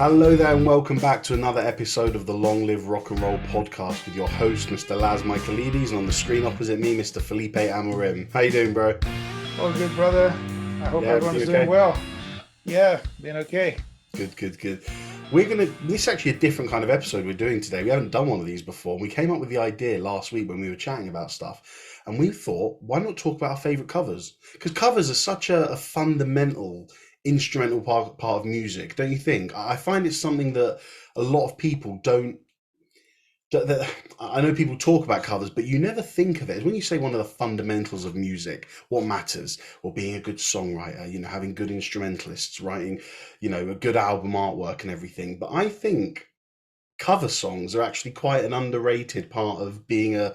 Hello there and welcome back to another episode of the Long Live Rock and Roll podcast with your host, Mr. Laz and on the screen opposite me, Mr. Felipe Amorim. How you doing, bro? All good, brother. I hope everyone's doing well. Yeah, being okay. Good. This is actually a different kind of episode we're doing today. We haven't done one of these before. We came up with the idea last week when we were chatting about stuff, and we thought, why not talk about our favourite covers? Because covers are such a fundamental instrumental part of music, don't you think? I find it's something that a lot of people don't. I know people talk about covers, but you never think of it. When you say one of the fundamentals of music, what matters, or being a good songwriter, having good instrumentalists, writing, a good album artwork and everything. But I think cover songs are actually quite an underrated part of being a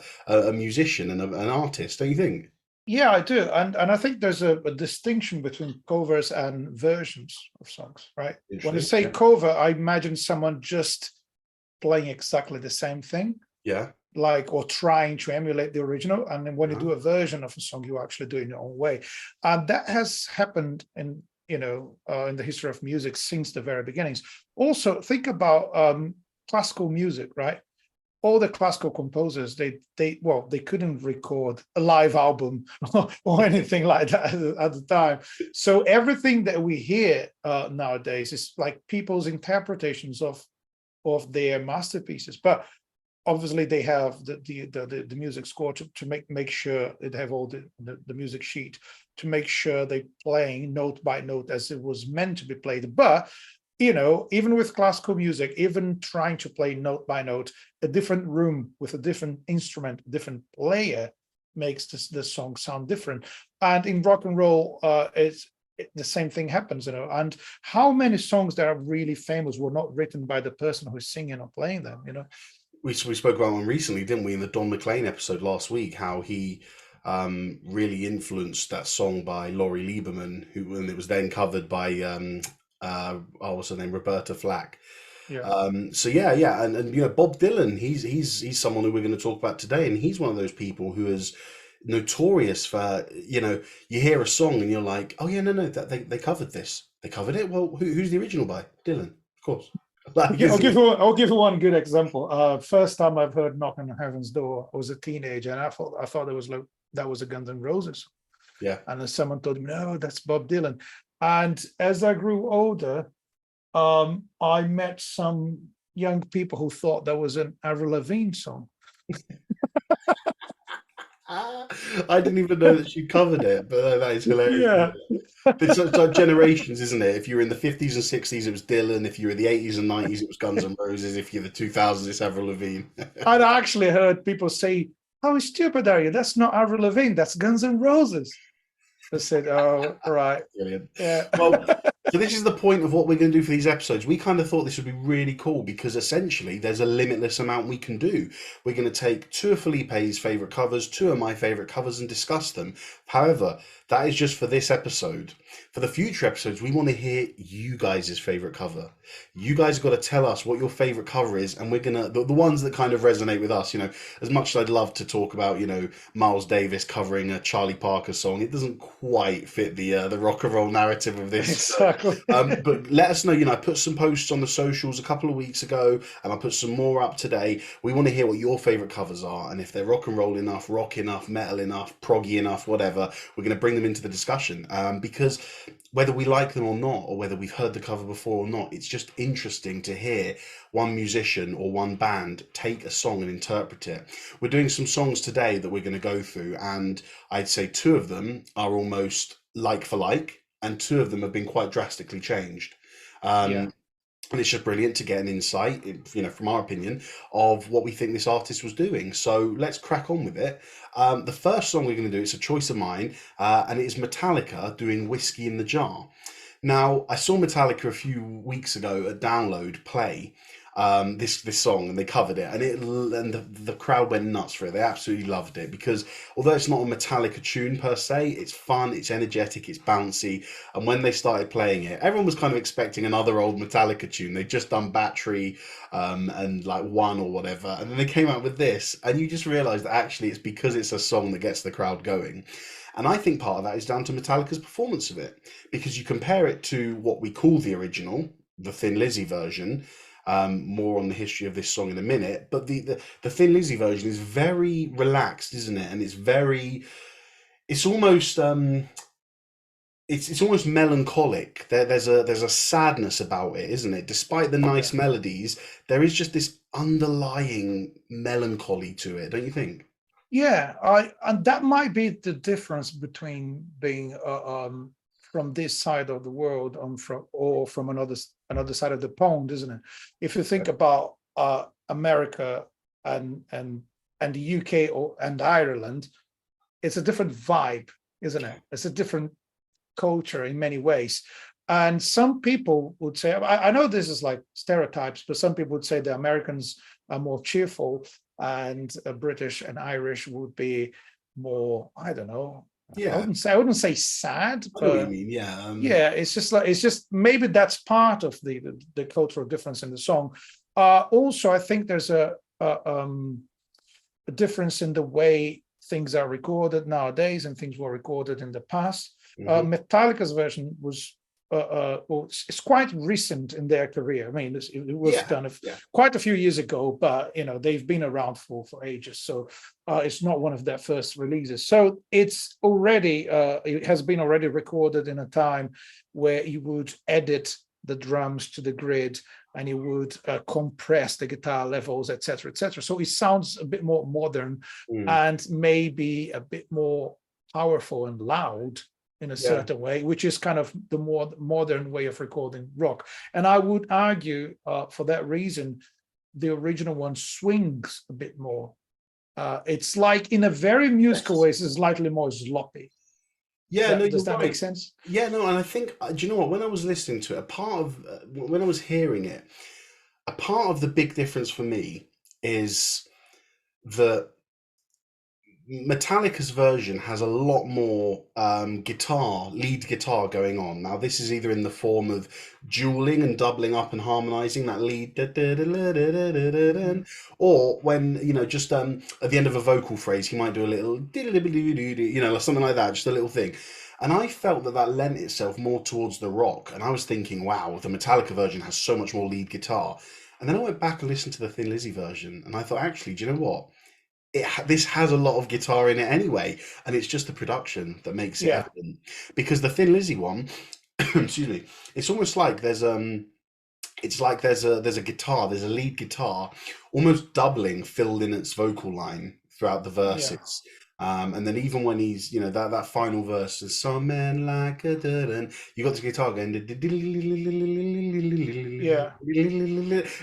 musician and an artist, don't you think? Yeah, I do. And I think there's a distinction between covers and versions of songs, right? When you say cover, I imagine someone just playing exactly the same thing. Yeah. Or trying to emulate the original. And then when you do a version of a song, you actually do it in your own way. And that has happened in the history of music since the very beginnings. Also, think about classical music, right? All the classical composers, they couldn't record a live album or anything like that at the time. So everything that we hear nowadays is like people's interpretations of their masterpieces. But obviously they have the music score to make sure they have all the music sheet to make sure they're playing note by note as it was meant to be played. But even with classical music, even trying to play note by note, a different room with a different instrument, different player makes the song sound different. And in rock and roll, the same thing happens, and how many songs that are really famous were not written by the person who's singing or playing them, We spoke about one recently, didn't we, in the Don McLean episode last week, how he really influenced that song by Laurie Lieberman, and it was then covered by what's her name, Roberta Flack. Yeah. And Bob Dylan, he's someone who we're going to talk about today, and he's one of those people who is notorious for, you hear a song and you're like, oh yeah, no, that they covered this, they covered it. Well, who's the original by? Dylan, of course. I'll give you one good example. First time I've heard "Knock on Heaven's Door," I was a teenager, and I thought that was a Guns N' Roses. Yeah. And then someone told me, no, that's Bob Dylan. And as I grew older, I met some young people who thought that was an Avril Lavigne song. I didn't even know that she covered it, but that is hilarious. Yeah. It's like generations, isn't it? If you were in the 50s and 60s, it was Dylan. If you were in the 80s and 90s, it was Guns N' Roses. If you're the 2000s, it's Avril Lavigne. I'd actually heard people say, how stupid are you? That's not Avril Lavigne, that's Guns N' Roses. I said, oh, right. Brilliant. Yeah. Well, so this is the point of what we're going to do for these episodes. We kind of thought this would be really cool because essentially there's a limitless amount we can do. We're going to take two of Felipe's favourite covers, two of my favourite covers, and discuss them. However, that is just for this episode. For the future episodes, we want to hear you guys' favourite cover. You guys have got to tell us what your favourite cover is, and we're going to, the ones that kind of resonate with us, as much as I'd love to talk about, Miles Davis covering a Charlie Parker song, it doesn't quite fit the rock and roll narrative of this. Exactly. But let us know, I put some posts on the socials a couple of weeks ago, and I put some more up today. We want to hear what your favourite covers are, and if they're rock and roll enough, rock enough, metal enough, proggy enough, whatever, we're going to bring them into the discussion, because whether we like them or not, or whether we've heard the cover before or not, it's just interesting to hear one musician or one band take a song and interpret it. We're doing some songs today that we're going to go through, and I'd say two of them are almost like for like, and two of them have been quite drastically changed. And it's just brilliant to get an insight, from our opinion, of what we think this artist was doing. So let's crack on with it. The first song we're going to do, it's a choice of mine, and it is Metallica doing Whiskey in the Jar. Now, I saw Metallica a few weeks ago at Download play this song, and they covered it, and the crowd went nuts for it. They absolutely loved it because although it's not a Metallica tune per se, it's fun, it's energetic, it's bouncy. And when they started playing it, everyone was kind of expecting another old Metallica tune. They'd just done Battery and like One or whatever, and then they came out with this, and you just realize that actually it's because it's a song that gets the crowd going. And I think part of that is down to Metallica's performance of it, because you compare it to what we call the original, the Thin Lizzy version. More on the history of this song in a minute, but the Thin Lizzy version is very relaxed, isn't it? And it's almost it's almost melancholic. There's a sadness about it, isn't it? Despite the Yeah. nice melodies, there is just this underlying melancholy to it, don't you think? Yeah, I and that might be the difference between being from this side of the world and from another side of the pond, isn't it? If you think about America and the UK and Ireland, it's a different vibe, isn't it? It's a different culture in many ways. And some people would say, I know this is like stereotypes, but some people would say the Americans are more cheerful and British and Irish would be more, I don't know. Yeah, I wouldn't say sad, I know what you but mean. Yeah, yeah, it's just maybe that's part of the cultural difference in the song. Also, I think there's a difference in the way things are recorded nowadays and things were recorded in the past. hmm Metallica's version was well, it's quite recent in their career. I mean, it was yeah, done yeah, quite a few years ago, but they've been around for ages. So it's not one of their first releases. So it has been already recorded in a time where you would edit the drums to the grid and you would compress the guitar levels, etc., etc. So it sounds a bit more modern mm, and maybe a bit more powerful and loud in a yeah. certain way, which is kind of the more modern way of recording rock. And I would argue for that reason, the original one swings a bit more. It's like in a very musical way, it's slightly more sloppy. Yeah, no, Does you're that make right. sense? Yeah, no, and I think, do you know what? When I was listening to it, a part of when I was hearing it, a part of the big difference for me is that Metallica's version has a lot more lead guitar going on. Now, this is either in the form of dueling and doubling up and harmonizing that lead, Mhm. or when, just at the end of a vocal phrase, he might do a little, something like that, just a little thing. And I felt that that lent itself more towards the rock. And I was thinking, wow, the Metallica version has so much more lead guitar. And then I went back and listened to the Thin Lizzy version, and I thought, actually, do you know what? This has a lot of guitar in it anyway, and it's just the production that makes it Yeah, evident. Because the Thin Lizzy one, excuse me, it's almost like there's a guitar, there's a lead guitar, almost doubling filled in its vocal line throughout the yeah, verses. And then even when he's, that final verse is some men like a dun, you got the guitar going yeah.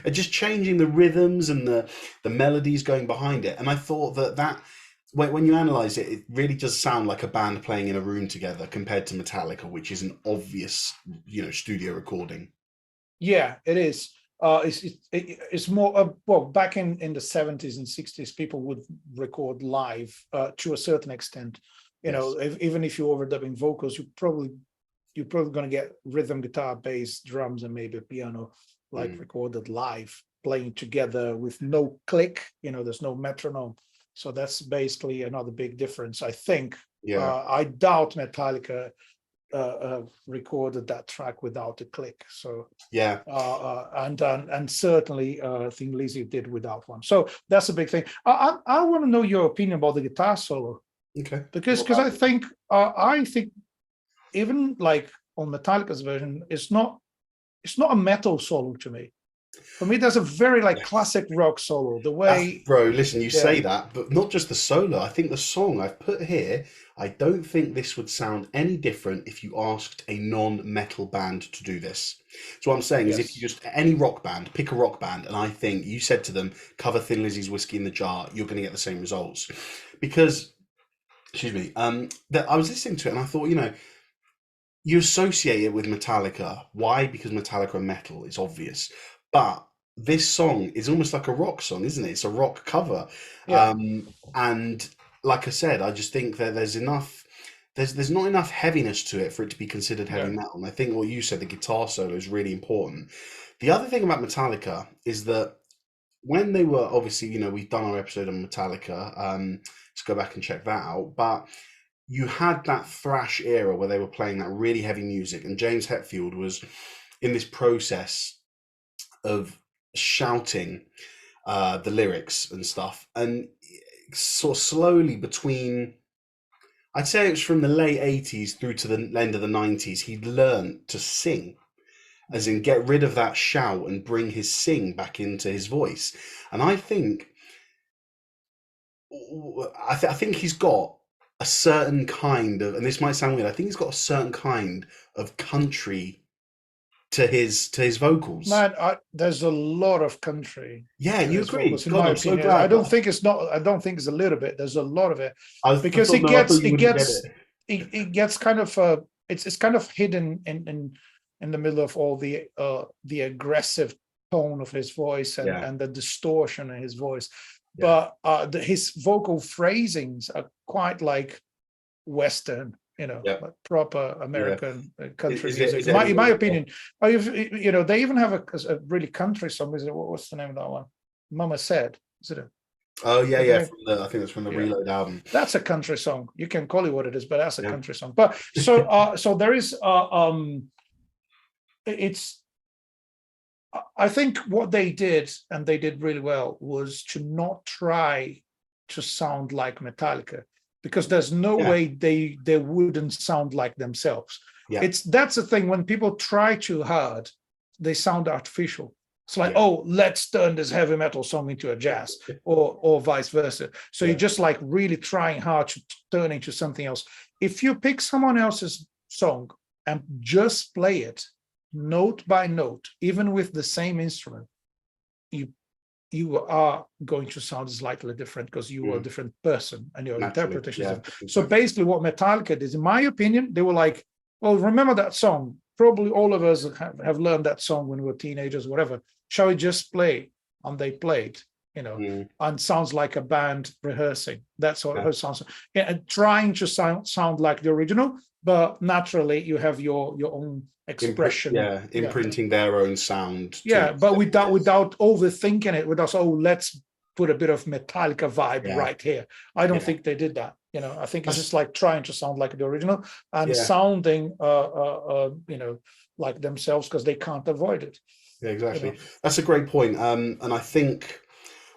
and just changing the rhythms and the melodies going behind it. And I thought that when you analyze it, it really does sound like a band playing in a room together compared to Metallica, which is an obvious, studio recording. Yeah, it is. It's more well, back in the 70s and 60s, people would record live to a certain extent. Yes. Even if you're overdubbing vocals, you're probably going to get rhythm guitar, bass, drums, and maybe a piano like Mm. recorded live, playing together with no click. There's no metronome. So that's basically another big difference. I think. Yeah. I doubt Metallica recorded that track without a click. So Yeah. and certainly Thin Lizzy did without one. So that's a big thing. I want to know your opinion about the guitar solo Okay. because I think even like on Metallica's version, it's not a metal solo to me. For me, there's a very like Yes. classic rock solo. The way, Bro, listen, you yeah, say that, but not just the solo. I think the song I've put here, I don't think this would sound any different if you asked a non-metal band to do this. So what I'm saying is if you yes, just any rock band, pick a rock band, and I think you said to them, cover Thin Lizzy's Whiskey in the Jar, you're going to get the same results. Because, excuse me, that I was listening to it and I thought, you associate it with Metallica. Why? Because Metallica are metal. It's obvious. But this song is almost like a rock song, isn't it? It's a rock cover. yeah, And like I said, I just think that there's enough. There's not enough heaviness to it for it to be considered heavy yeah, metal. And I think what you said, the guitar solo, is really important. The other thing about Metallica is that when they were obviously, we've done our episode on Metallica. Let's go back and check that out. But you had that thrash era where they were playing that really heavy music, and James Hetfield was in this process of shouting the lyrics and stuff, and sort of slowly between, I'd say it was from the late 80s through to the end of the 90s, he'd learned to sing, as in get rid of that shout and bring his sing back into his voice. And I think, I think he's got a certain kind of, and this might sound weird, I think he's got a certain kind of country to his vocals. Man, there's a lot of country Yeah, to you his agree? vocals, in God, my I'm so opinion. glad. I don't think it's a little bit. There's a lot of it I because thought, no, I thought you wouldn't get it. it gets kind of it's kind of hidden in the middle of all the aggressive tone of his voice Yeah, and the distortion in his voice. yeah, But his vocal phrasings are quite like Western, yeah, like proper yeah. American country Is it? music. Is it In my anything? opinion, they even have a really country song. Is it what's the name of that one? Mama Said. Is it? Oh yeah, Is yeah. it? From the, I think that's from the Yeah, Reload album. that's a country song. You can call it what it is, but that's a Yeah, country song. But so there is it's. I think what they did, and they did really well, was to not try to sound like Metallica, because there's no yeah, way they wouldn't sound like themselves. yeah, That's the thing, when people try too hard, they sound artificial. It's like, yeah, oh, let's turn this heavy metal song into a jazz, or vice versa. So you're yeah, just like really trying hard to turn into something else. If you pick someone else's song and just play it note by note, even with the same instrument, you you are going to sound slightly different, because you are a mm, different person and your naturally. interpretation is Yeah, different. So exactly. basically what Metallica did, in my opinion, they were like, well, remember that song? Probably all of us have learned that song when we were teenagers, whatever. Shall we just play? And they played, Mm, and sounds like a band rehearsing. That's what yeah. it sounds like. And trying to sound like the original, but naturally you have your own expression. Yeah, Yeah. imprinting their own sound to Yeah, but this. without overthinking it, without, oh, let's put a bit of Metallica vibe Yeah, right here. I don't yeah. think they did that. I think it's just That's, like trying to sound like the original and yeah, sounding like themselves, because they can't avoid it. yeah, You exactly. know. That's a great point. And I think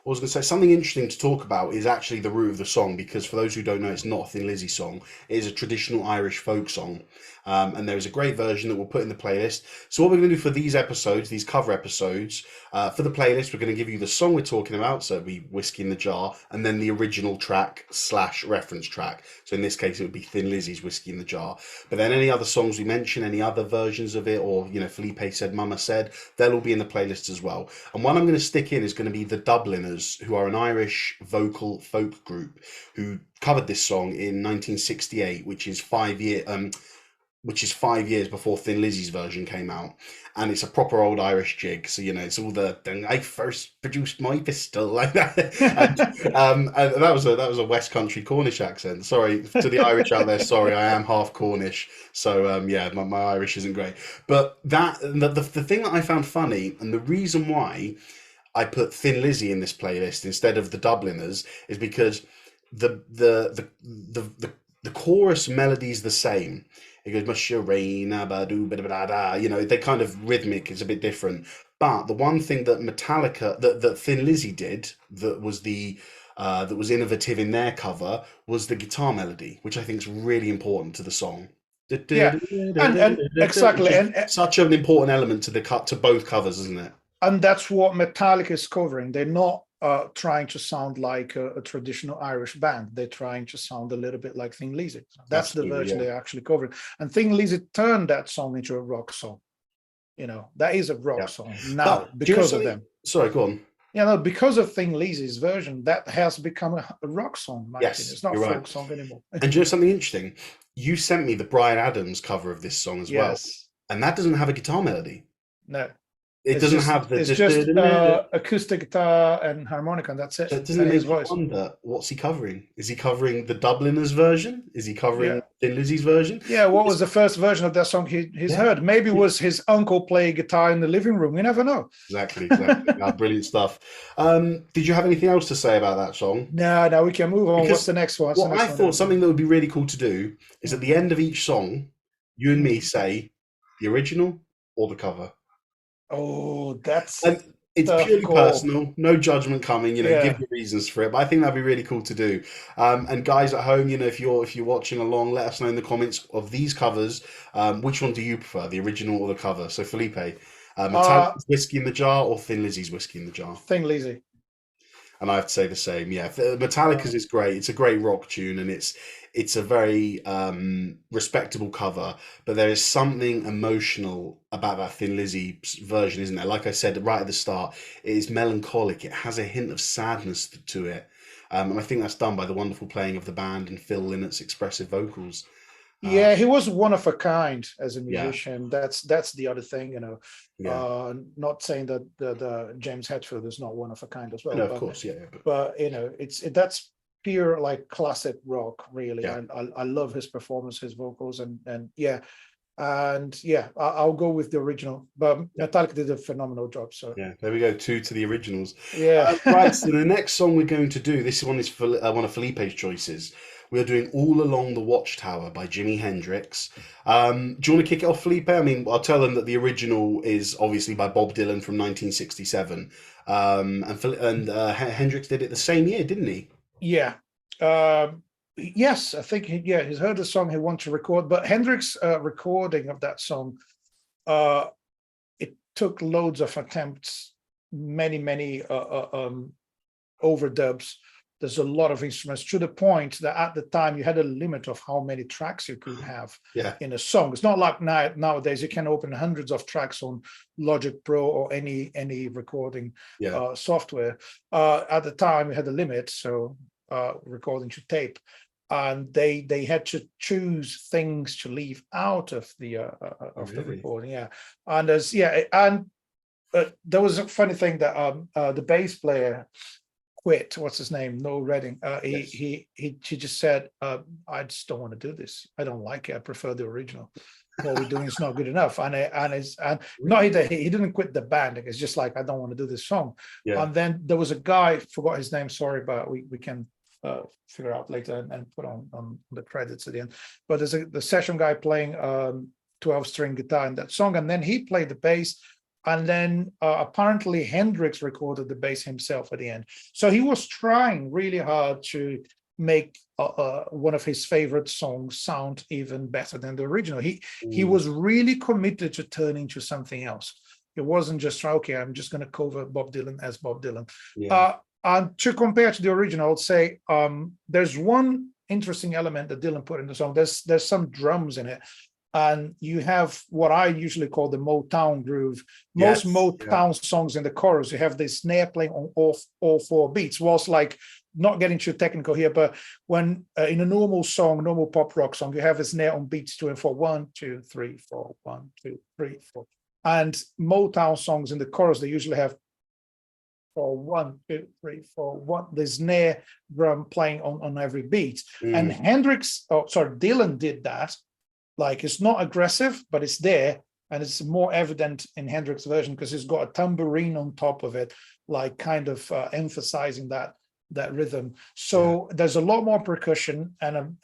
I was going to say something interesting to talk about is actually the root of the song, because for those who don't know, it's not a Thin Lizzy song. It is a traditional Irish folk song. And there is a great version that we'll put in the playlist. So what we're going to do for these episodes, these cover episodes, for the playlist, we're going to give you the song we're talking about. So it'll be Whiskey in the Jar, and then the original track / reference track. So in this case, it would be Thin Lizzy's Whiskey in the Jar. But then any other songs we mention, any other versions of it, or, Felipe Said, Mama Said, they'll all be in the playlist as well. And one I'm going to stick in is going to be the Dubliners, who are an Irish vocal folk group who covered this song in 1968, which is 5 years before Thin Lizzy's version came out, and it's a proper old Irish jig. So it's all the I first produced my pistol like that, and that was a West Country Cornish accent. Sorry to the Irish out there. Sorry, I am half Cornish, so yeah, my Irish isn't great. But the thing that I found funny, and the reason why I put Thin Lizzy in this playlist instead of the Dubliners, is because the chorus melody is the same. It goes Masharina Badu Bada Bada Da. They kind of rhythmic is a bit different. But the one thing that that Thin Lizzy did that was innovative in their cover was the guitar melody, which I think is really important to the song. Yeah, and Which exactly, is such an important element to the cut to both covers, isn't it? and that's what Metallica is covering. They're not trying to sound like a traditional Irish band. They're trying to sound a little bit like Thin Lizzy. That's the Absolutely, version yeah. they're actually covering. And Thin Lizzy turned that song into a rock song. That is a rock Yeah. song now But do you know because of something? them. Sorry, go on. Because of Thin Lizzy's version, that has become a rock song, in my opinion. Yes, It's not a you're folk right. song anymore. And do you know something interesting? You sent me the Bryan Adams cover of this song as well, Yes. and that doesn't have a guitar melody. No. It doesn't have It's the. just acoustic guitar and harmonica, and that's it. So doesn't it And his make you voice. wonder, what's he covering? Is he covering the Dubliners version? Is he covering Yeah. Thin Lizzy's version? Yeah, what was the first version of that song he's Yeah, heard? Maybe it was his uncle playing guitar in the living room. We never know. exactly. No, brilliant stuff. Did you have anything else to say about that song? No, we can move on. What's Because the next one? what I thought something that would be really cool to do is at Mm. the end of each song, you and me Mm. say the original, or the cover? Oh, that's And it's tough purely call. personal, no judgment coming. Give Yeah. your reasons for it. But I think that'd be really cool to do. And guys at home, if you're watching along, let us know in the comments of these covers. Which one do you prefer, the original or the cover? So Felipe, Uh, Metallica's Whiskey in the Jar or Thin Lizzy's Whiskey in the Jar? Thing Lizzy. And I have to say the same. Yeah, Uh, Metallica's is great. It's a great rock tune, and it's a very respectable cover. But there is something emotional about that Thin Lizzy version, isn't there? Like I said right at the start, it is melancholic. It has a hint of sadness to it, and I think that's done by the wonderful playing of the band and Phil Lynnett's expressive vocals. Uh, Yeah, he was one of a kind as a yeah, musician. That's the other thing, yeah. Not saying that the James Hetfield is not one of a kind as well, No, of course, yeah, but but that's pure like classic rock, really. yeah. I love his performance, his vocals, and yeah, and yeah, I'll go with the original. But Yeah. Metallica did a phenomenal job. So Yeah, there we go. Two to the originals. yeah, Right, so the next song we're going to do, this one is for one of Felipe's choices. We are doing All Along the Watchtower by Jimi Hendrix. Do you want to kick it off, Felipe? I mean, I'll tell them that the original is obviously by Bob Dylan from 1967. Hendrix did it the same year, didn't he? yeah. Um, yes, I think he's heard the song he wants to record, but Hendrix recording of that song, uh, it took loads of attempts, many overdubs. There's a lot of instruments to the point that at the time you had a limit of how many tracks you could have Yeah, in a song. It's not like nowadays you can open hundreds of tracks on Logic Pro or any recording yeah, software. At the time you had a limit, so recording to tape, and they had to choose things to leave out of the oh, really? recording. Yeah, and there was a funny thing that the bass player quit. What's his name? Noel Redding. Yes. He just said, "I just don't want to do this. I don't like it. I prefer the original. What we're doing is not good enough." And no, Really? he didn't quit the band. It's just like, I don't want to do this song. Yeah, And then there was a guy, forgot his name. Sorry, but we can figure out later and put on the credits at the end. But there's the session guy playing 12-string guitar in that song, and then he played the bass. And then apparently Hendrix recorded the bass himself at the end. So he was trying really hard to make one of his favorite songs sound even better than the original. He mm, was really committed to turn into something else. It wasn't just, okay, I'm just going to cover Bob Dylan as Bob Dylan. yeah. And to compare to the original, I would say there's one interesting element that Dylan put in the song. There's some drums in it. And you have what I usually call the Motown groove. Most Yes. Yeah. Motown songs in the chorus, you have the snare playing on all four beats. Whilst, like, not getting too technical here, but when in a normal song, normal pop rock song, you have a snare on beats 2 and 4, 1, 2, 3, 4, 1, 2, 3, 4. And Motown songs in the chorus, they usually have 4, 1, 2, 3, 4, 1. The snare drum playing on every beat. And Mm, Dylan did that. Like, it's not aggressive, but it's there, and it's more evident in Hendrix' version because it's got a tambourine on top of it, like kind of emphasizing that rhythm. yeah. So there's a lot more percussion and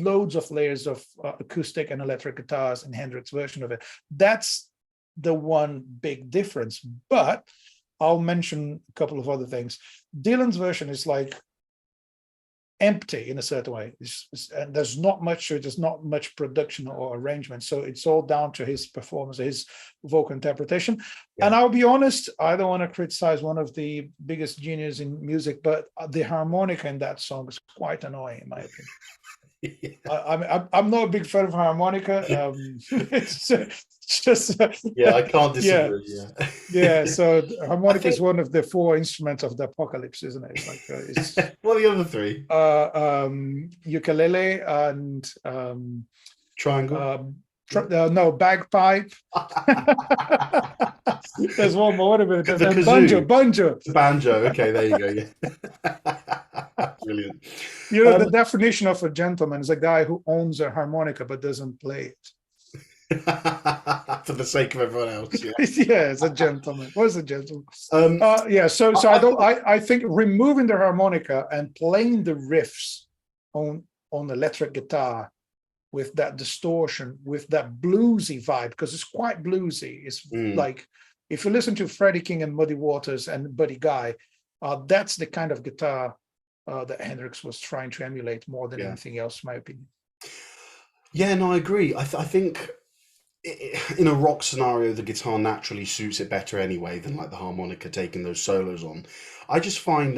loads of layers of acoustic and electric guitars in Hendrix' version of it. That's the one big difference. But I'll mention a couple of other things. Dylan's version is like empty in a certain way. And there's not much to it. There's not much production or arrangement. So it's all down to his performance, his vocal interpretation. And Yeah. I'll be honest, I don't want to criticize one of the biggest geniuses in music, but the harmonica in that song is quite annoying, in my opinion. I'm not a big fan of harmonica. It's just Yeah, I can't yeah. disagree. Yeah. Yeah, so I harmonica is think one of the 4 instruments of the apocalypse, isn't it? It's like it's what are the other three? ukulele and Triangle. no, bagpipe. There's one more. What a minute. The And kazoo. banjo. The banjo. Okay, there you go. Yeah. Brilliant. The definition of a gentleman is a guy who owns a harmonica but doesn't play it. For the sake of everyone else. Yeah. Yeah, it's a gentleman. What's a gentleman? Um, Yeah. So I, I I don't. thought, I think removing the harmonica and playing the riffs on electric guitar with that distortion, with that bluesy vibe, because it's quite bluesy. It's like, if you listen to Freddie King and Muddy Waters and Buddy Guy, that's the kind of guitar that Hendrix was trying to emulate more than anything else, in my opinion. Yeah, no, I agree. I think in a rock scenario, the guitar naturally suits it better anyway than like the harmonica taking those solos on. I just find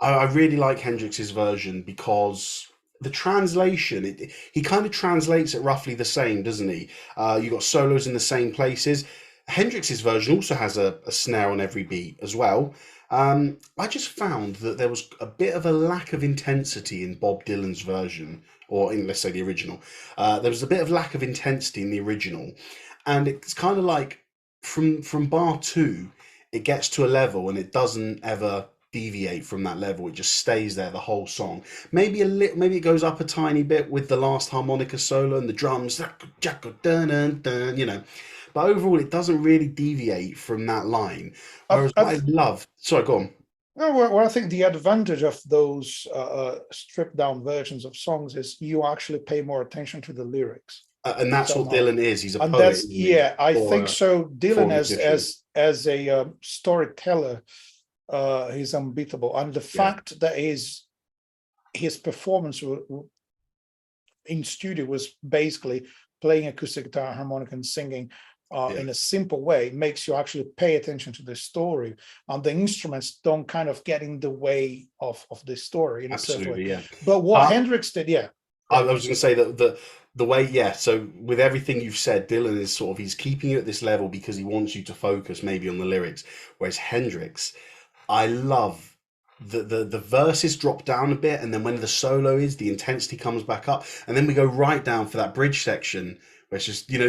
I really like Hendrix's version because the translation, he kind of translates it roughly the same, doesn't he? You got solos in the same places. Hendrix's version also has a snare on every beat as well. I just found that there was a bit of a lack of intensity in Bob Dylan's version, or in, let's say, the original. There was a bit of lack of intensity in the original, and it's kind of like from bar two, it gets to a level and it doesn't ever deviate from that level. It just stays there the whole song. Maybe a little, maybe it goes up a tiny bit with the last harmonica solo and the drums, you know. But overall, it doesn't really deviate from that line. Whereas what I love, sorry, go on. Well, I think the advantage of those stripped down versions of songs is you actually pay more attention to the lyrics. And that's somehow. what Dylan is. He's a And poet. that's, yeah, I think so. Dylan as a storyteller, he's unbeatable. And the fact that his performance in studio was basically playing acoustic guitar, harmonica, and singing in a simple way makes you actually pay attention to the story, and the instruments don't kind of get in the way of the story in a certain way. Yeah. But what Hendrix did, I was going to say that the way, so with everything you've said, Dylan is sort of, he's keeping you at this level because he wants you to focus maybe on the lyrics, whereas Hendrix, I love the verses drop down a bit, and then when the solo is, the intensity comes back up, and then we go right down for that bridge section where it's just, you know,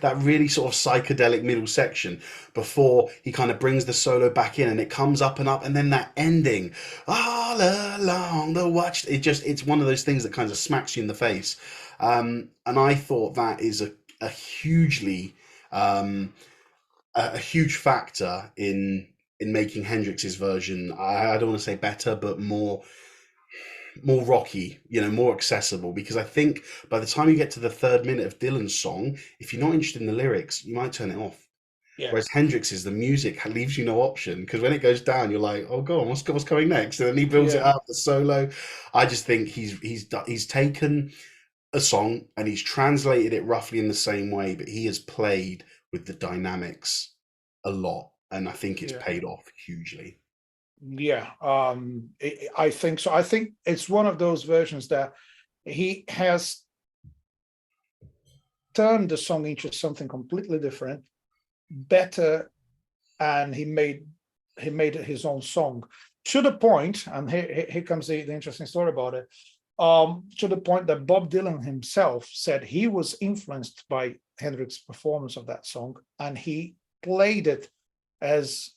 that really sort of psychedelic middle section before he kind of brings the solo back in, and it comes up and up, and then that ending, all along the watch, it's one of those things that kind of smacks you in the face. And I thought that is a hugely a huge factor in making Hendrix's version, I don't want to say better, but more rocky, you know, more accessible, because I think by the time you get to the 3rd minute of Dylan's song, if you're not interested in the lyrics, you might turn it off. Whereas Hendrix's, the music leaves you no option, because when it goes down, you're like, oh god, what's coming next? And then he builds it up, the solo. I just think he's taken a song and he's translated it roughly in the same way, but he has played with the dynamics a lot, and I think it's paid off hugely. I think so. I think it's one of those versions that he has turned the song into something completely different, better, and he made it his own song, to the point, and here comes the interesting story about it, to the point that Bob Dylan himself said he was influenced by Hendrix's performance of that song, and he played it as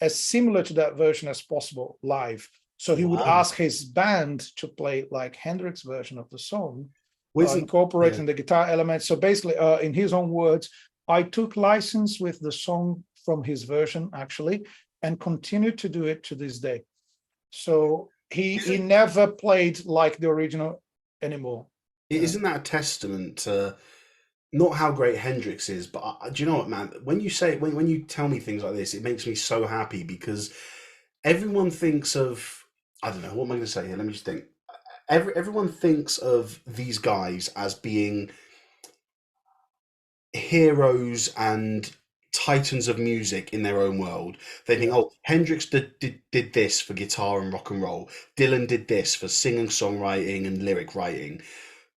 similar to that version as possible live. So he would ask his band to play like Hendrix's version of the song, incorporating the guitar elements. So basically, in his own words, I took license with the song from his version, actually, and continue to do it to this day. So he never played like the original anymore. Isn't that a testament to not how great Hendrix is, but do you know what, man? When you say, when you tell me things like this, it makes me so happy, because everyone thinks of, I don't know, what am I going to say here? Let me just think. Everyone thinks of these guys as being heroes and titans of music in their own world. They think, oh, Hendrix did this for guitar and rock and roll. Dylan did this for singing, songwriting, and lyric writing.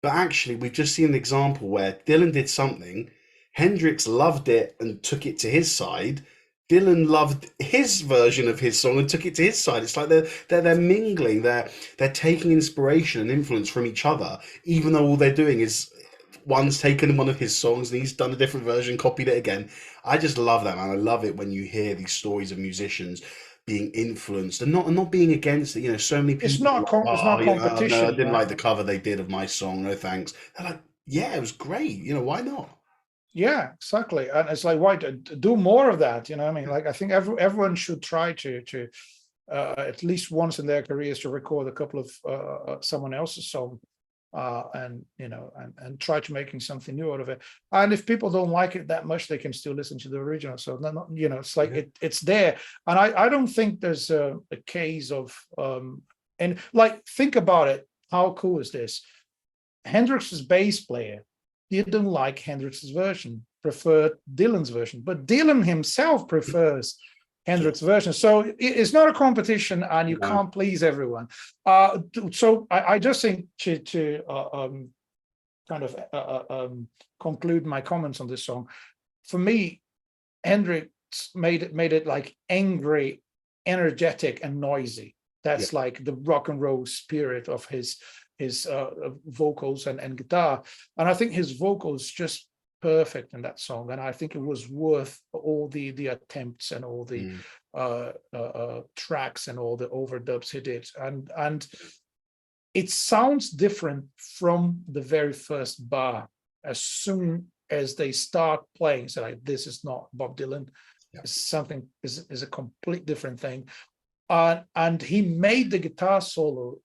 But actually, we've just seen an example where Dylan did something, Hendrix loved it and took it to his side. Dylan loved his version of his song and took it to his side. It's like they're mingling. They're taking inspiration and influence from each other, even though all they're doing is one's taken one of his songs and he's done a different version, copied it again. I just love that, man. I love it when you hear these stories of musicians being influenced and not being against it. You know, so many people. It's not competition. No, I didn't like the cover they did of my song. No thanks. They're like, yeah, it was great. You know, why not? Yeah, exactly. And it's like, why do more of that? You know, I mean, like, I think everyone should try to at least once in their careers to record a couple of someone else's song, and and try to making something new out of it. And if people don't like it that much, they can still listen to the original. So it's like it's there. And I don't think there's a case of and like, think about it. How cool is this? Hendrix's bass player didn't like Hendrix's version, preferred Dylan's version, but Dylan himself prefers Hendrix version. So it's not a competition, and you can't please everyone. So I just think to kind of conclude my comments on this song. For me, Hendrix made it like angry, energetic, and noisy. That's like the rock and roll spirit of his vocals and guitar. And I think his vocals just perfect in that song, and I think it was worth all the attempts and all the tracks and all the overdubs he did, and it sounds different from the very first bar. As soon as they start playing, so like, this is not Bob Dylan. It's something is a complete different thing, and he made the guitar solo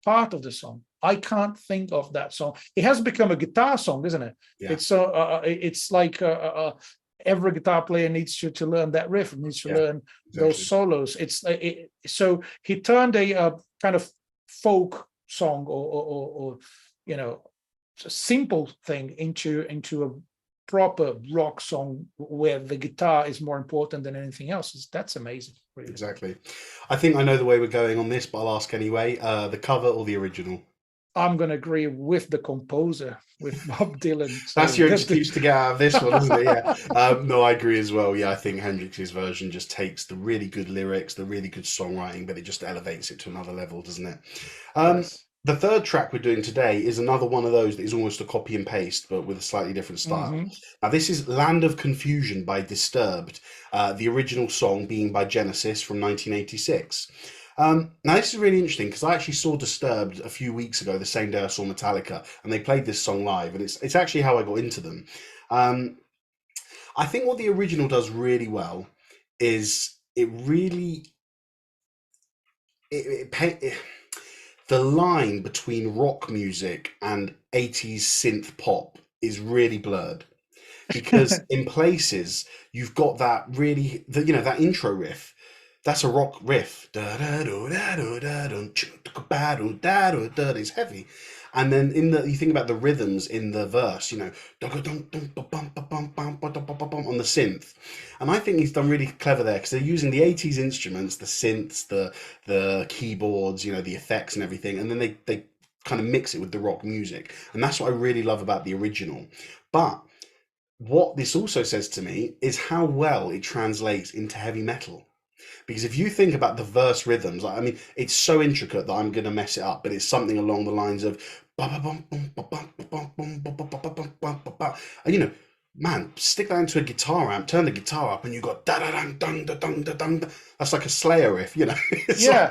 part of the song. I can't think of that song. It has become a guitar song, isn't it? It's like every guitar player needs to learn that riff, needs to learn those solos. So he turned a kind of folk song or a simple thing into a proper rock song where the guitar is more important than anything else. That's amazing. Really. Exactly. I think I know the way we're going on this, but I'll ask anyway. The cover or the original? I'm going to agree with the composer, with Bob Dylan. So that's your excuse to get out of this one, isn't it? Yeah. No, I agree as well. Yeah, I think Hendrix's version just takes the really good lyrics, the really good songwriting, but it just elevates it to another level, doesn't it? Yes. The third track we're doing today is another one of those that is almost a copy and paste, but with a slightly different style. Now, this is Land of Confusion by Disturbed, the original song being by Genesis from 1986. Now, this is really interesting because I actually saw Disturbed a few weeks ago, the same day I saw Metallica, and they played this song live, and it's actually how I got into them. I think what the original does really well is the line between rock music and 80s synth pop is really blurred, because in places you've got that really, that intro riff. That's a rock riff. It's heavy. And then you think about the rhythms in the verse, on the synth. And I think he's done really clever there, because they're using the 80s instruments, the synths, the keyboards, the effects and everything. And then they kind of mix it with the rock music. And that's what I really love about the original. But what this also says to me is how well it translates into heavy metal. Because if you think about the verse rhythms, I mean, it's so intricate that I'm going to mess it up, but it's something along the lines of, and man, stick that into a guitar amp, turn the guitar up, and you've got da da dang dang da dang da dang. That's like a Slayer riff, and so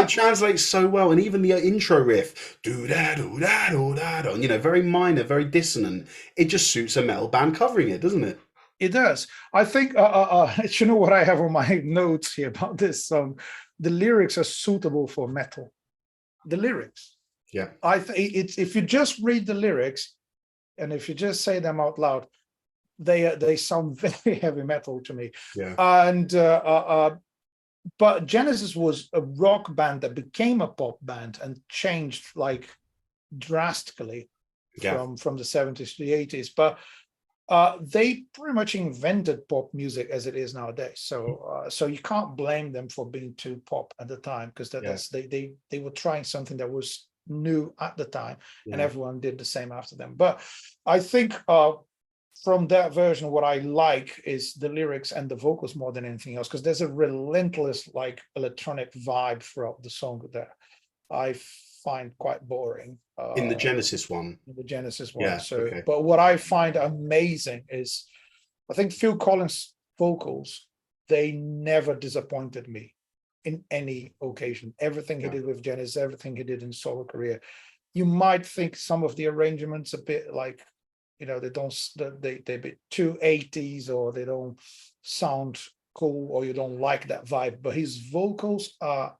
it translates so well. And even the intro riff, do da do da do da do, very minor, very dissonant. It just suits a metal band covering it, doesn't it? It does. I think, what I have on my notes here about this song? The lyrics are suitable for metal. The lyrics. Yeah. If you just read the lyrics, and if you just say them out loud, they sound very heavy metal to me. Yeah. And but Genesis was a rock band that became a pop band and changed like drastically from the 70s to the 80s. But they pretty much invented pop music as it is nowadays. So you can't blame them for being too pop at the time, because they were trying something that was new at the time, and everyone did the same after them. But I think from that version, what I like is the lyrics and the vocals more than anything else, because there's a relentless like electronic vibe throughout the song that I find quite boring. In the Genesis one. In the Genesis one. But what I find amazing is, I think Phil Collins' vocals, they never disappointed me in any occasion. Everything he did with Genesis, everything he did in solo career. You might think some of the arrangements a bit like, they're a bit too 80s, or they don't sound cool or you don't like that vibe, but his vocals are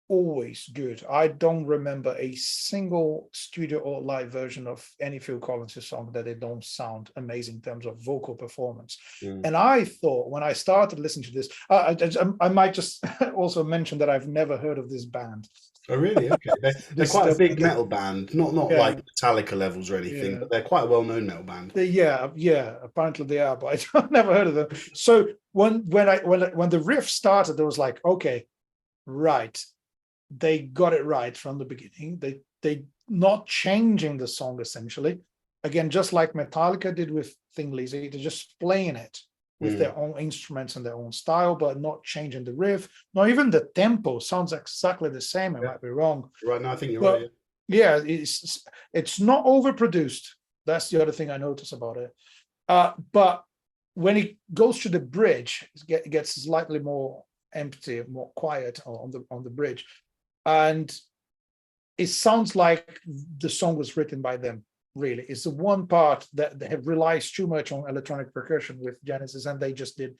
always good. I don't remember a single studio or live version of any Phil Collins song that they don't sound amazing in terms of vocal performance. Mm. And I thought when I started listening to this, I might just also mention that I've never heard of this band. Oh, really? Okay. They're quite a big metal band, not Yeah, like Metallica levels or anything, yeah. but they're quite a well-known metal band. Yeah, apparently they are, but I've never heard of them. So when the riff started, there was like, okay, right, they got it right from the beginning. They not changing the song essentially. Again, just like Metallica did with Thin Lizzy, they're just playing it with Mm. their own instruments and their own style, but not changing the riff. Not even the tempo sounds exactly the same. I Yeah. might be wrong, Right now, I think you're but right. yeah, it's not overproduced. That's the other thing I notice about it. But when it goes to the bridge, it gets slightly more empty, more quiet on the bridge, and it sounds like the song was written by them. Really, it's the one part that they have relies too much on electronic percussion with Genesis, and they just did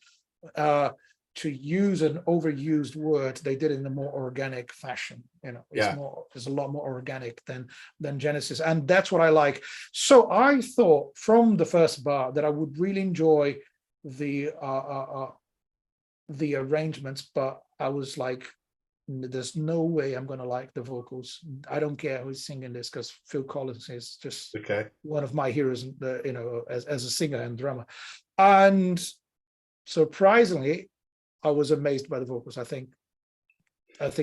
to use an overused word, they did it in a more organic fashion. Yeah. It's a lot more organic than Genesis, and that's what I like. So I thought from the first bar that I would really enjoy the arrangements, but I was like, there's no way I'm gonna like the vocals. I don't care who's singing this because Phil Collins is just Okay. one of my heroes, as a singer and drummer. And surprisingly, I was amazed by the vocals. I think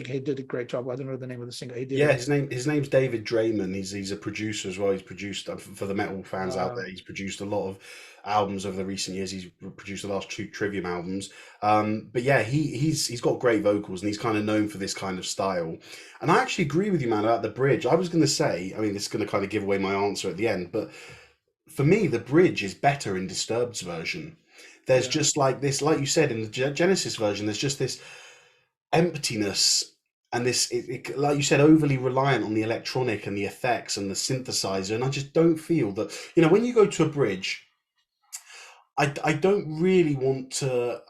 he did a great job. I don't know the name of the singer. He did. Yeah, his name's David Draymond. He's a producer as well. He's produced for the metal fans out Uh, there. He's produced a lot of albums over the recent years. He's produced the last two Trivium albums. But yeah, he's got great vocals and he's kind of known for this kind of style. And I actually agree with you, man, about the bridge. I was going to say, I mean, this is going to kind of give away my answer at the end, but for me, the bridge is better in Disturbed's version. There's yeah, just like this, like you said in the Genesis version. There's just this emptiness and this like you said, overly reliant on the electronic and the effects and the synthesizer, and I just don't feel that, when you go to a bridge, I don't really want to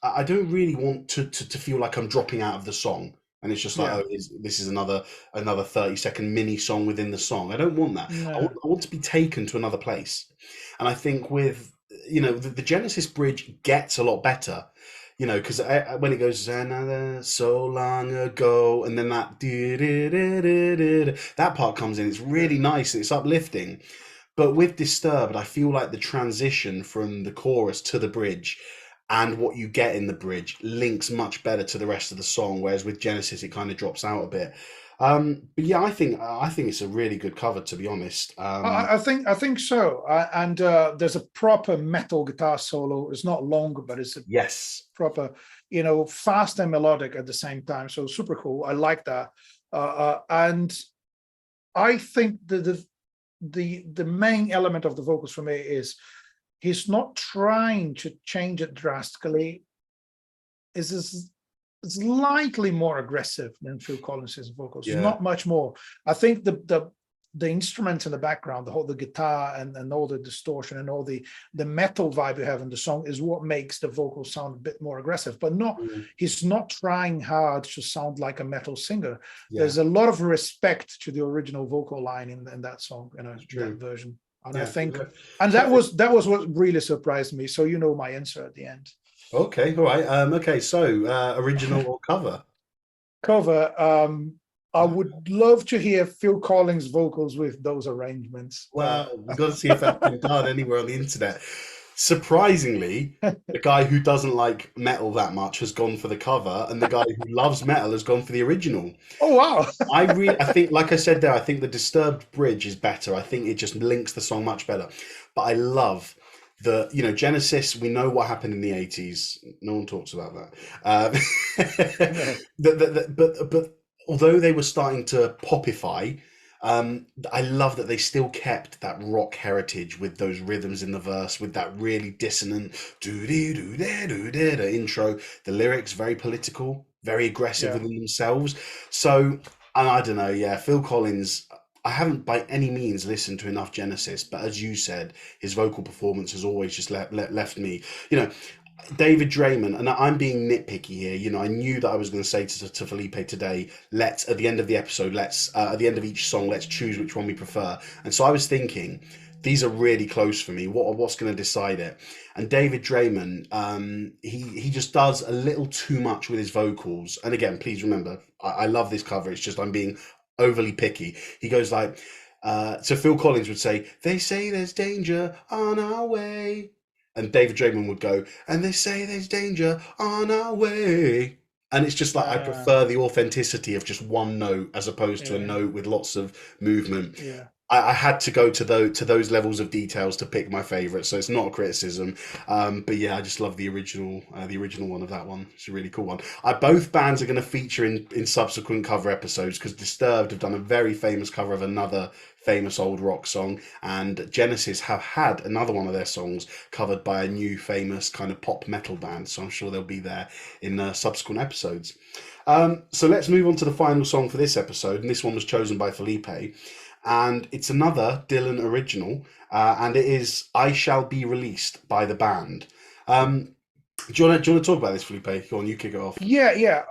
to feel like I'm dropping out of the song and it's just like, yeah, oh, this is another 30-second mini song within the song. I don't want that. no, I want to be taken to another place. And I think with the Genesis bridge gets a lot better, because when it goes another so long ago, and then that part comes in, it's really nice and it's uplifting. But with Disturbed, I feel like the transition from the chorus to the bridge and what you get in the bridge links much better to the rest of the song, whereas with Genesis it kind of drops out a bit. But yeah, I think it's a really good cover, to be honest. I think so. And there's a proper metal guitar solo. It's not long, but it's a Yes. proper, fast and melodic at the same time. So super cool. I like that. And I think the main element of the vocals for me is he's not trying to change it drastically. It's slightly more aggressive than Phil Collins's vocals, Yeah. not much more. I think the instruments in the background, the guitar and all the distortion and all the metal vibe you have in the song is what makes the vocals sound a bit more aggressive, but not, Mm. he's not trying hard to sound like a metal singer. Yeah. There's a lot of respect to the original vocal line in that song, True. that version. And Yeah. I think, So and I that think- was what really surprised me. So my answer at the end. okay, all right. Okay, so original or cover? Cover. I would love to hear Phil Collins vocals with those arrangements. Well, we've got to see if that's been done anywhere on the internet. Surprisingly, the guy who doesn't like metal that much has gone for the cover, and the guy who loves metal has gone for the original. Oh wow! I think, like I said there, I think the Disturbed bridge is better. I think it just links the song much better. But I love Genesis. We know what happened in the 80s. No one talks about that. But although they were starting to popify, I love that they still kept that rock heritage with those rhythms in the verse, with that really dissonant intro. The lyrics very political, very aggressive Yeah. within themselves. So, and I don't know, yeah, Phil Collins. I haven't by any means listened to enough Genesis, but as you said, his vocal performance has always just left me. David Draymond, and I'm being nitpicky here. You know, I knew that I was going to say to Felipe today, let's at the end of the episode, let's at the end of each song, let's choose which one we prefer. And so I was thinking, these are really close for me. What's going to decide it? And David Draymond, he just does a little too much with his vocals. And again, please remember, I love this cover. It's just I'm being overly picky. He goes like, so Phil Collins would say, "They say there's danger on our way." And David Draymond would go, "And they say there's danger on our way." And it's just like I prefer the authenticity of just one note as opposed to a note with lots of movement. Yeah. I had to go to those levels of details to pick my favorite, so it's not a criticism. But yeah, I just love the original one of that one. It's a really cool one. Both bands are going to feature in subsequent cover episodes because Disturbed have done a very famous cover of another famous old rock song, and Genesis have had another one of their songs covered by a new famous kind of pop metal band. So I'm sure they'll be there in subsequent episodes. So let's move on to the final song for this episode, and this one was chosen by Felipe. And it's another Dylan original, and it is "I Shall Be Released" by the band. Do you want to talk about this, Felipe? Go on, you kick it off. Yeah.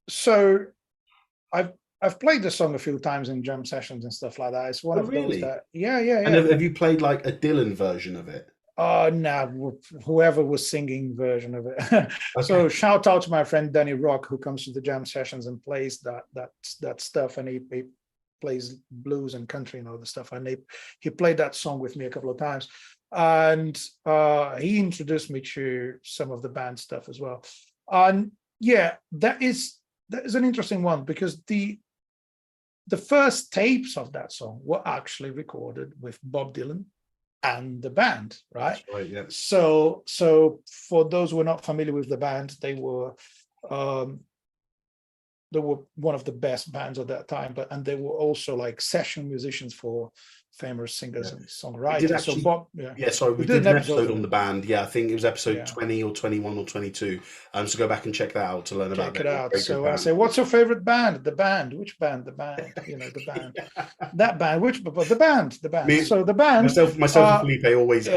So I've played the song a few times in jam sessions and stuff like that. It's one of those that, yeah. And have you played like a Dylan version of it? No, whoever was singing version of it. Okay. So shout out to my friend Danny Rock, who comes to the jam sessions and plays that stuff, and he plays blues and country and all the stuff, and he played that song with me a couple of times, and he introduced me to some of the band stuff as well. And yeah, that is an interesting one because the first tapes of that song were actually recorded with Bob Dylan and the band, right? That's right, yeah. So for those who are not familiar with the band, they were one of the best bands at that time, and they were also like session musicians for famous singers and songwriters. Actually, so Bob, we did an episode on the band. Yeah, I think it was episode 20 or 21 or 22. So go back and check that out to learn about it. Check it out. So I say, what's your favorite band? The band. Which band? The band. The band. That band. Which? But the band. The band. So the band. Myself and Felipe always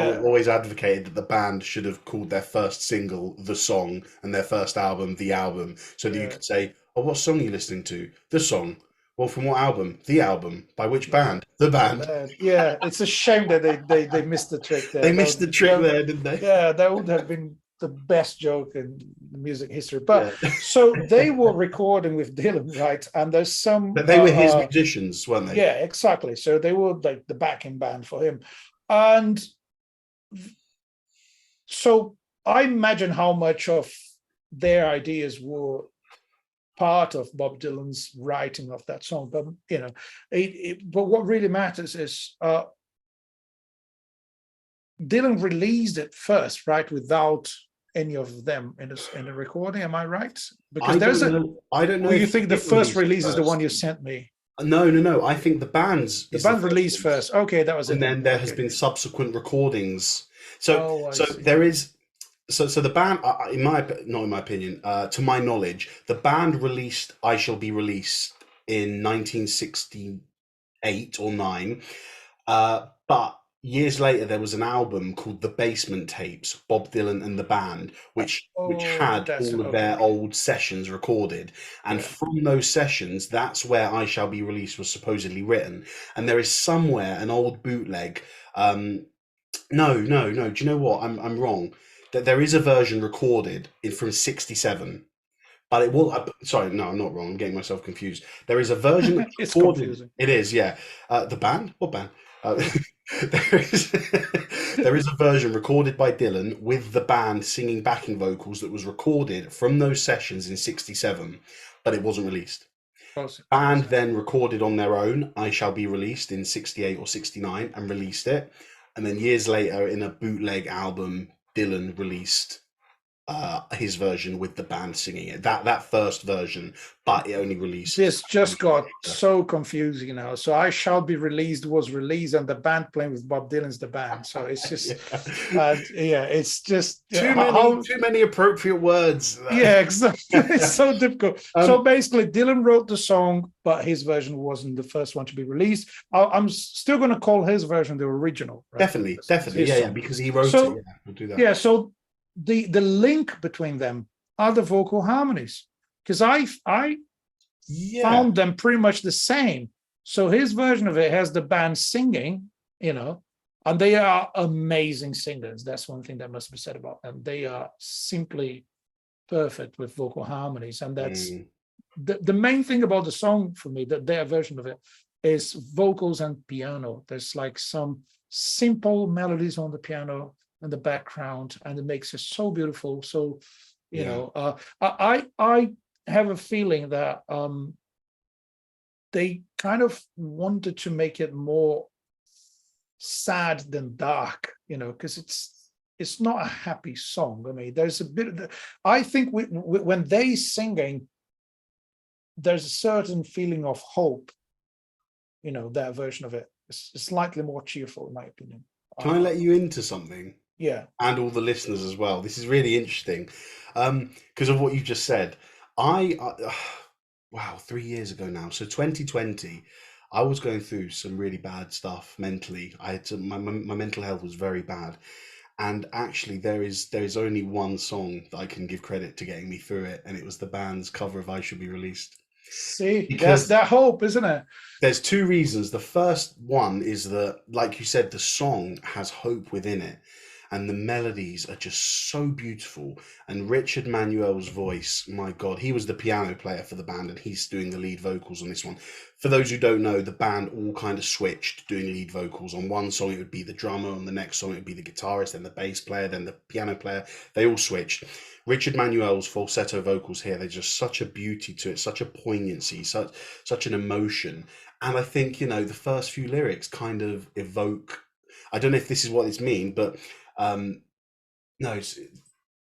advocated that the band should have called their first single "The Song" and their first album "The Album," so that you could say, "Oh, what song are you listening to? The song." Well, from what album? The album. By which band? The band. Yeah, it's a shame that they missed the trick there. They missed the trick there, didn't they? Yeah, that would have been the best joke in music history. But so they were recording with Dylan, right? And there's some. But they were his musicians, weren't they? Yeah, exactly. So they were like the backing band for him, and so I imagine how much of their ideas were part of Bob Dylan's writing of that song, but but what really matters is Dylan released it first, right, without any of them in the recording. Am I right? Because I don't know. Well, you think the first release is the one you sent me? No. I think the band's released first. Okay, that was it. And then there has been subsequent recordings. So there is. So the band, not in my opinion, to my knowledge, the band released "I Shall Be Released" in 1968 or 9, but years later there was an album called "The Basement Tapes," Bob Dylan and the band, which had all of their old sessions recorded, and from those sessions, that's where "I Shall Be Released" was supposedly written, and there is somewhere an old bootleg. No. Do you know what? I'm wrong. That there is a version recorded from 67, but it will. Sorry, no, I'm not wrong. I'm getting myself confused. There is a version that's it's recorded. Confusing. It is, yeah. The band? What band? There is a version recorded by Dylan with the band singing backing vocals that was recorded from those sessions in 67, but it wasn't released. The band then recorded on their own "I Shall Be Released" in 68 or 69 and released it, and then years later in a bootleg album, Dylan released his version with the band singing it. That first version, but it only released. This just got so confusing now. So "I Shall Be Released" was released, and the band playing with Bob Dylan's the band. So it's just, it's just too many appropriate words. Yeah, exactly. It's so difficult. So basically, Dylan wrote the song, but his version wasn't the first one to be released. I'm still going to call his version the original. Right? Definitely, yeah, because he wrote it. Yeah, we'll do that. Yeah, so the link between them are the vocal harmonies, because I Yeah. found them pretty much the same. So his version of it has the band singing, and they are amazing singers. That's one thing that must be said about them. They are simply perfect with vocal harmonies, and that's the main thing about the song for me, that their version of it, is vocals and piano. There's like some simple melodies on the piano in the background, and it makes it so beautiful. So, I have a feeling that they kind of wanted to make it more sad than dark, because it's not a happy song. I mean, there's a bit of I think when they singing, there's a certain feeling of hope, that version of it. It's slightly more cheerful, in my opinion. Can I let you into something? Yeah. And all the listeners as well. This is really interesting because of what you just said. Wow, 3 years ago now. So 2020, I was going through some really bad stuff mentally. I had my mental health was very bad. And actually, there is only one song that I can give credit to getting me through it, and it was the band's cover of "I Should Be Released." See, Because that's that hope, isn't it? there's two reasons. The first one is that, like you said, the song has hope within it, and the melodies are just so beautiful. And Richard Manuel's voice, my God, he was the piano player for the band, and he's doing the lead vocals on this one. For those who don't know, the band all kind of switched doing lead vocals. On one song, it would be the drummer. On the next song, it would be the guitarist, then the bass player, then the piano player. They all switched. Richard Manuel's falsetto vocals here, there's just such a beauty to it, such a poignancy, such an emotion. And I think, the first few lyrics kind of evoke, I don't know if this is what it's mean, but no,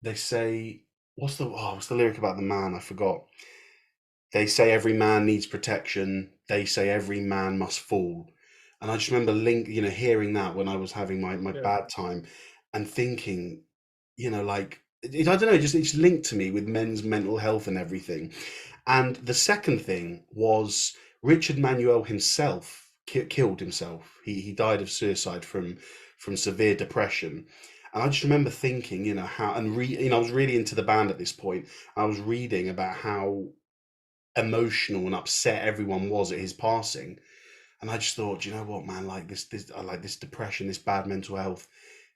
they say, what's the lyric about the man? I forgot. They say every man needs protection. They say every man must fall. And I just remember hearing that when I was having my bad time, and thinking, like, I don't know, it's linked to me with men's mental health and everything. And the second thing was Richard Manuel himself killed himself. He died of suicide from severe depression. And I just remember thinking, how, and I was really into the band at this point. I was reading about how emotional and upset everyone was at his passing. And I just thought, you know what, man, like this I like this depression, this bad mental health,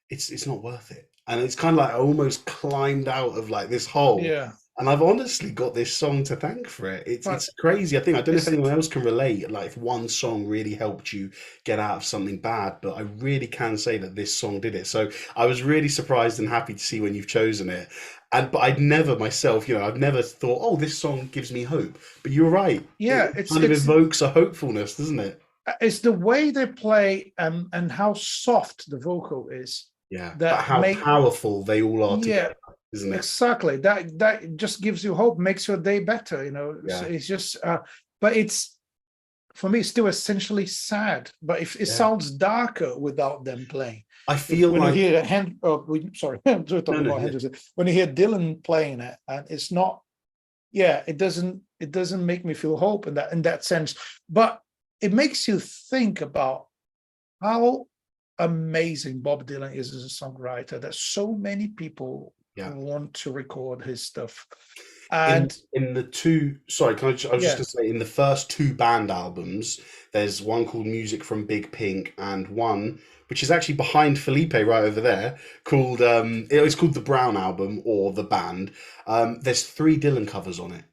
it's not worth it. And it's kind of like I almost climbed out of like this hole. Yeah. And I've honestly got this song to thank for it. It's crazy. I don't know if anyone else can relate, like if one song really helped you get out of something bad, but I really can say that this song did it. So I was really surprised and happy to see when you've chosen it. But I'd never myself, I've never thought, oh, this song gives me hope. But you're right. Yeah, it kind of evokes a hopefulness, doesn't it? It's the way they play and how soft the vocal is. Yeah, but how powerful they all are together, isn't it? Exactly. That just gives you hope, makes your day better. Yeah. So it's just, but it's, for me, still essentially sad. But if it sounds darker without them playing. I feel when like you hear I'm talking about Hendrix. When you hear Dylan playing it, and it's not, it doesn't make me feel hope in that sense. But it makes you think about how amazing Bob Dylan is as a songwriter, that so many people want to record his stuff. And in the two, sorry, I was just going to say, in the first two band albums, there's one called Music from Big Pink, and one which is actually behind Felipe right over there, called it's called the Brown Album or the Band. There's 3 Dylan covers on it.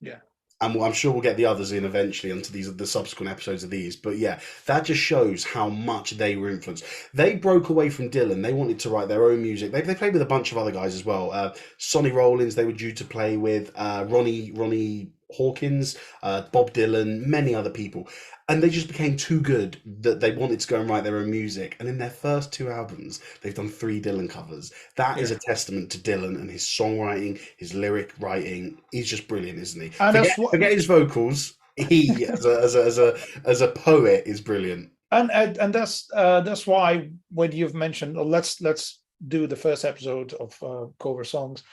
Yeah. And I'm sure we'll get the others in eventually onto the subsequent episodes of these. But yeah, that just shows how much they were influenced. They broke away from Dylan. They wanted to write their own music. They played with a bunch of other guys as well. Sonny Rollins, they were due to play with Ronnie Hawkins, Bob Dylan, many other people. And they just became too good that they wanted to go and write their own music. And in their first 2 albums, they've done 3 Dylan covers. That is a testament to Dylan and his songwriting, his lyric writing. He's just brilliant, isn't he? And forget his vocals. He, as a poet, is brilliant. And that's why when you've mentioned, let's do the first episode of cover songs.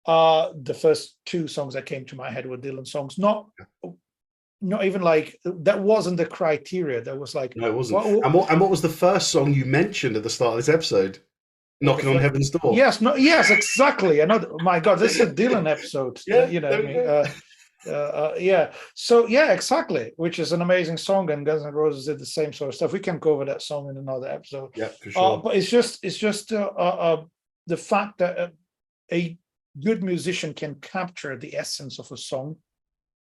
The first 2 songs that came to my head were Dylan songs. Not even like that wasn't the criteria. That was like, no, it wasn't. And what was the first song you mentioned at the start of this episode? Knocking on Heaven's Door. Yes, no, yes, exactly. I know. My God, this is a Dylan episode. Yeah, You know, there I we mean, go. yeah. So yeah, exactly. Which is an amazing song, and Guns N' Roses did the same sort of stuff. We can cover that song in another episode. Yeah, for sure. But it's just the fact that a good musician can capture the essence of a song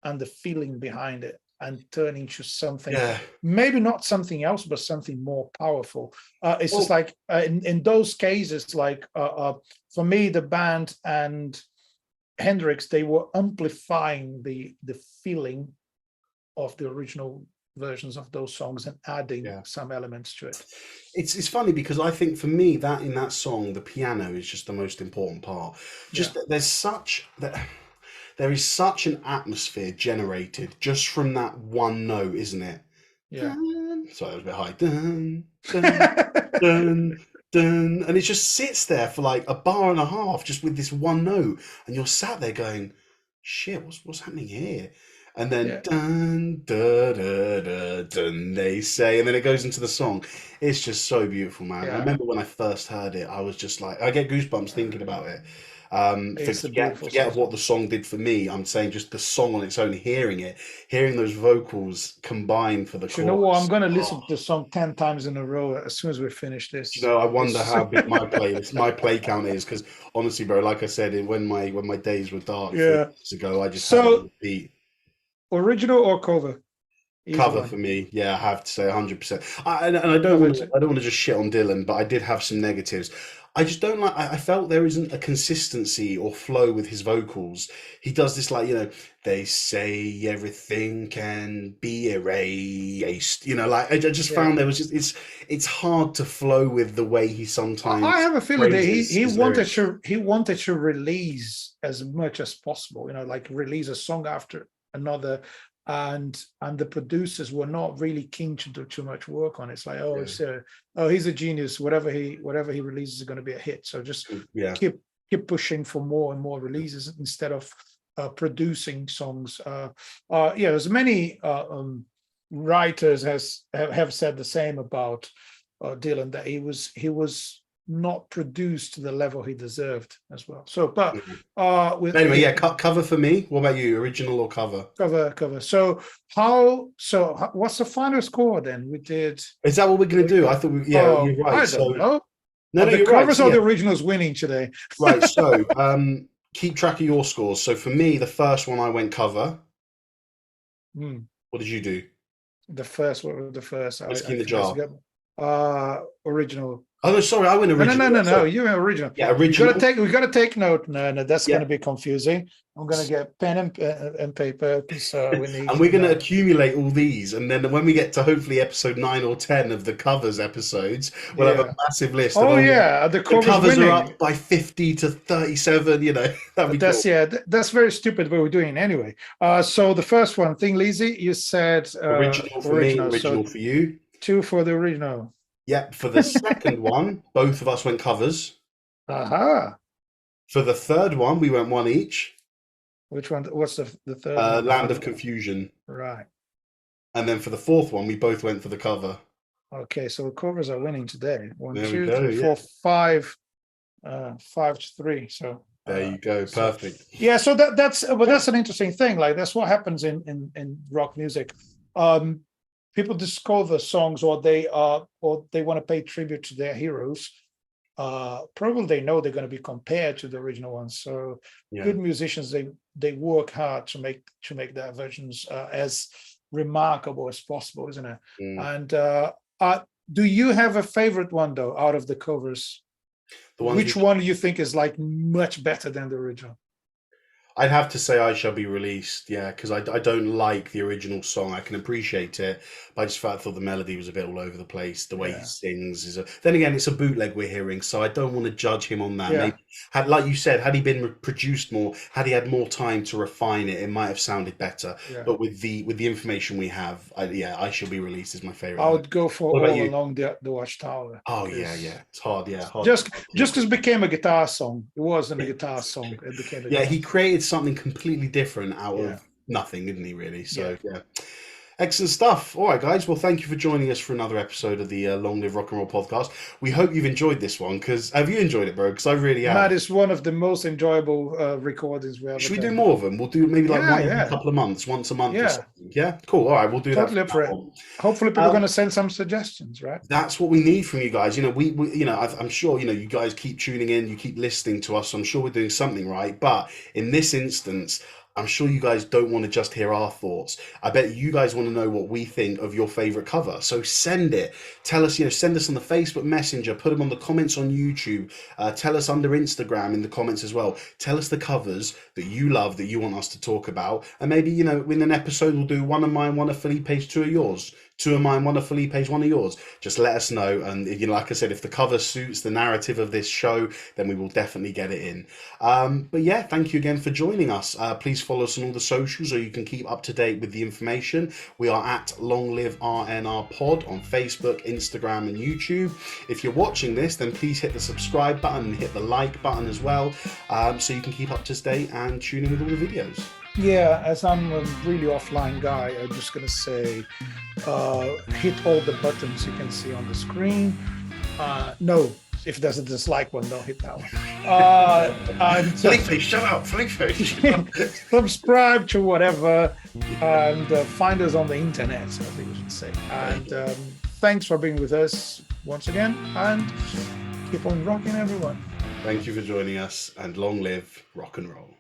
and the feeling behind it and turn into something, maybe not something else, but something more powerful. It's just like in those cases, like for me, the band and Hendrix, they were amplifying the feeling of the original versions of those songs and adding some elements to it. It's funny because I think for me that in that song the piano is just the most important part. Just that there is such an atmosphere generated just from that one note, isn't it? Yeah. Sorry, that was a bit high. Dun, dun, dun, dun, and it just sits there for like a bar and a half just with this one note, and you're sat there going, "Shit, what's happening here?" And then dun, da, da, da, dun, they say, and then it goes into the song. It's just so beautiful, man. I remember when I first heard it, I was just like, I get goosebumps thinking about it. Forget what the song did for me. I'm saying just the song on its own, hearing those vocals combined for the chorus. You know what? I'm going to listen to the song 10 times in a row as soon as we finish this. You know, I wonder how big my play count is, because honestly, bro, like I said, when my days were dark 4 years ago, I just had it on repeat. Original or cover? Cover for me, yeah, I have to say 100%. And I don't want to just shit on Dylan, but I did have some negatives. I just don't like. I felt there isn't a consistency or flow with his vocals. He does this like, they say everything can be erased. Like I just found there was just it's hard to flow with the way he sometimes. I have a feeling that he wanted to release as much as possible. Like release a song after another. And the producers were not really keen to do too much work on it. It's like, he's a genius. Whatever he releases is going to be a hit. So just keep pushing for more and more releases instead of producing songs. There's many writers have said the same about Dylan, that he was not produced to the level he deserved as well. So, but anyway, cover for me. What about you? Original or cover? Cover. So what's the final score then? We did. Is that what we're going to do? I thought you're right. I don't know. No, the covers or the originals winning today? Right. So keep track of your scores. So for me, the first one I went cover. What did you do? The first. What was the first? Whiskey in the Jar. Original. Oh no, sorry, I went original. No, you went original. Yeah, original. We gotta take note. No, that's gonna be confusing. I'm gonna get pen and paper because we need. And we're gonna accumulate all these, and then when we get to hopefully episode 9 or 10 of the covers episodes, we'll have a massive list. The covers are up by 50 to 37. That'd be cool. That's very stupid, but we're doing it anyway. So the first one, Thing Lizzy, you said original for me, original for you. 2 for the original. Yep. For the second one, both of us went covers. Aha. For the third one, we went one each. Which one? What's the third one? Land of Confusion. Right. And then for the fourth one, we both went for the cover. Okay, so the covers are winning today. 1, there 2, 3, 4, 5. 5-3. So there you go. Perfect. So that's an interesting thing. Like that's what happens in rock music. People discover songs, or they want to pay tribute to their heroes. Probably they know they're going to be compared to the original ones. So good musicians, they work hard to make their versions as remarkable as possible, isn't it? And do you have a favorite one though out of the covers? Which one do you think is like much better than the original? I'd have to say I Shall Be Released, because I don't like the original song. I can appreciate it, but I just thought the melody was a bit all over the place. The way he sings then again, it's a bootleg we're hearing, so I don't want to judge him on that. Maybe, like you said, had he been produced more, had he had more time to refine it, it might have sounded better. But with the information we have, I Shall Be Released is my favorite. I would go for All Along the Watchtower. Oh yeah, it's hard. Hard. Just because it became a guitar song, it wasn't a guitar song. It became a he created something completely different out of nothing, didn't he? Really. So Excellent stuff. All right, guys. Well, thank you for joining us for another episode of the Long Live Rock and Roll podcast. We hope you've enjoyed this one. Because have you enjoyed it, bro? Because I really have. Matt is one of the most enjoyable recordings we ever Should we done. do more of them? We'll do maybe like Yeah, one every yeah. couple of months, once a month or Yeah. something. Yeah, cool. All right, we'll do Totally that. up for it. Hopefully, people are going to send some suggestions, right? That's what we need from you guys. You know, we you know, I'm sure, you know, you guys keep tuning in, you keep listening to us. So I'm sure we're doing something right. But in this instance, I'm sure you guys don't want to just hear our thoughts. I bet you guys want to know what we think of your favorite cover. So send it. Tell us, you know, send us on the Facebook Messenger, put them on the comments on YouTube. Tell us under Instagram in the comments as well. Tell us the covers that you love, that you want us to talk about. And maybe, you know, in an episode, we'll do one of mine, one of Felipe's, two of yours. Two of mine, one of Felipe's, one of yours. Just let us know. And, you know, like I said, if the cover suits the narrative of this show, then we will definitely get it in. But yeah, thank you again for joining us. Please follow us on all the socials so you can keep up to date with the information. We are at Long Live RNR Pod on Facebook, Instagram, and YouTube. If you're watching this, then please hit the subscribe button and hit the like button as well, so you can keep up to date and tune in with all the videos. Yeah, as I'm a really offline guy, I'm just going to say hit all the buttons you can see on the screen. No, if there's a dislike one, don't hit that one. Felipe, shut up, Felipe. Subscribe to whatever, and find us on the internet, I think we should say. And thanks for being with us once again, and keep on rocking, everyone. Thank you for joining us, and long live rock and roll.